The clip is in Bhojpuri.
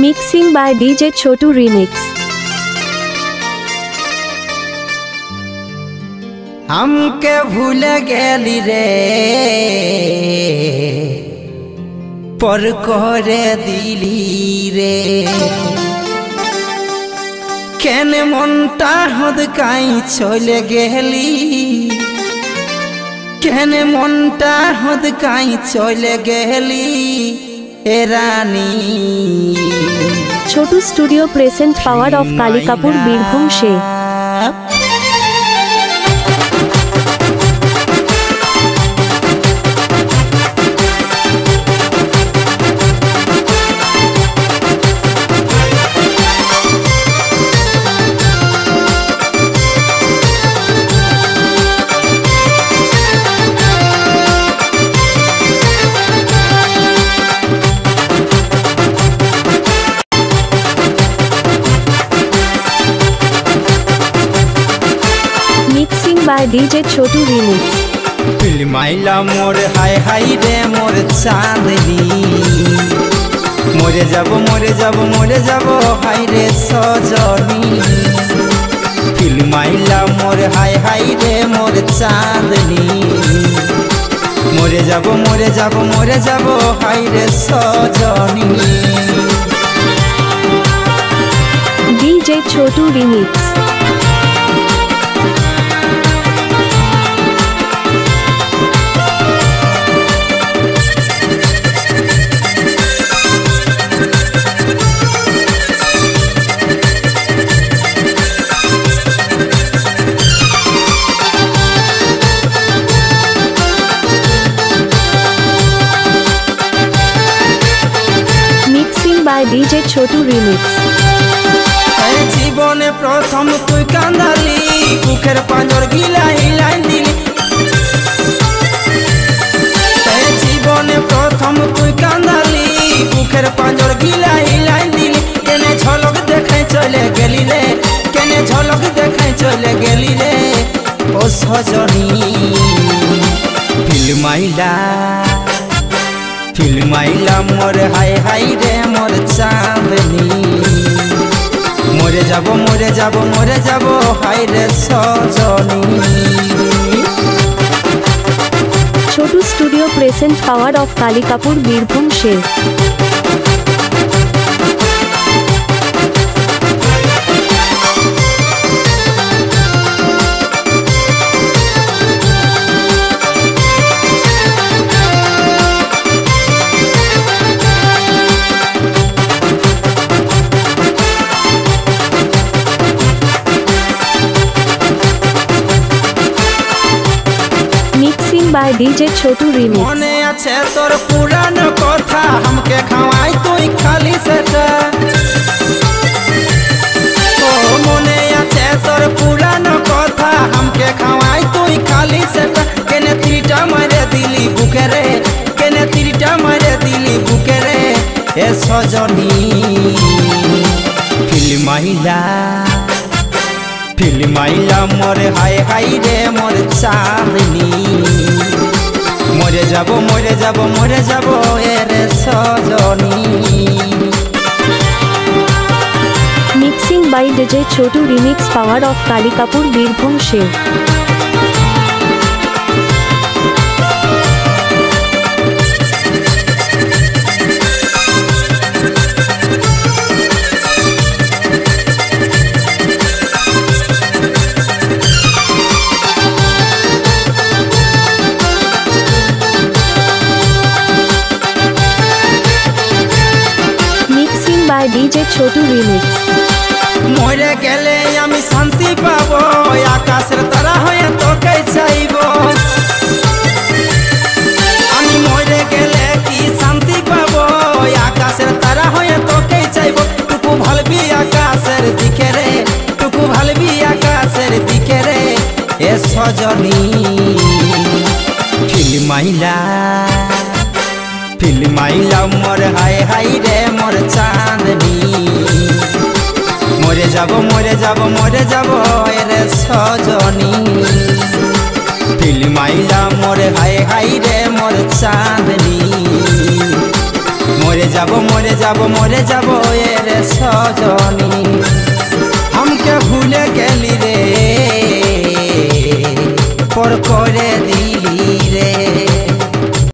Mixing by DJ Chotu Remix। हमके भूल गेली रे पर करे दिली रे केने मनटा हदकाई चले गेली केने मनटा हदकाई चले गेली ए रानी। Chhotu studio present power of Kalikapur Birbhum से। by DJ Chotu Remix। फिल्माइला मोर हाय हाय रे मोर चांदनी मोरे जब हाय रे सजनी। फिल्माइला मोर हाय हाय रे मोर चांदनी मोरे जब हाय रे सजनी। DJ Chotu Remix। by DJ Chotu Remix। जीवने प्रथम तुई कांदाली बुखेर पांजर हिलाई दिली जीवने प्रथम तुई कांदाली बुखेर पांजर हिलाई दिली केने झलक देखे चले गेली रे केने झलक देखे चले गेली रे ओ सजनी। फिल्माइला मोर हाय हाय रे मोर चांदनी मोरे जब हाय रे सजनी। Chhotu studio present power of Kalikapur Birbhum से। by DJ Chotu Remix। मने আছে তোর পুরান কথা हमके খাওয়াই তুই খালি সেটা ও মনে আছে তোর পুরান কথা हमके খাওয়াই তুই খালি সেটা কেনে তিরিটা মারে দিলি বুকে রে কেনে তিরিটা মারে দিলি বুকে রে এ সজনী। फिल्माइला मोर हाय हाय रे मोर चांदनी मोरे जब रे सजनी। Mixing by DJ Chotu Remix power of Kalikapur Birbhum से। by DJ Chotu Remix। मोरे गेले आमी शांति पाबो आकाशेर तारा हये तोके चाइबो आमी मोरे गेले की शांति पाबो आकाशेर तारा हये तोके चाइबो टुकु भालबी आकाशेर दिखे रे टुकु भालबी आकाशेर दिखे रे ए सजनी। फिल्माइला मोर हाय हाय रे मोर चांदनी मोरे जब रे सजनी। फिल्माइला मोर हाय हाय रे मोर चांदनी मोरे যাব মরে যাব এ রে সজনী।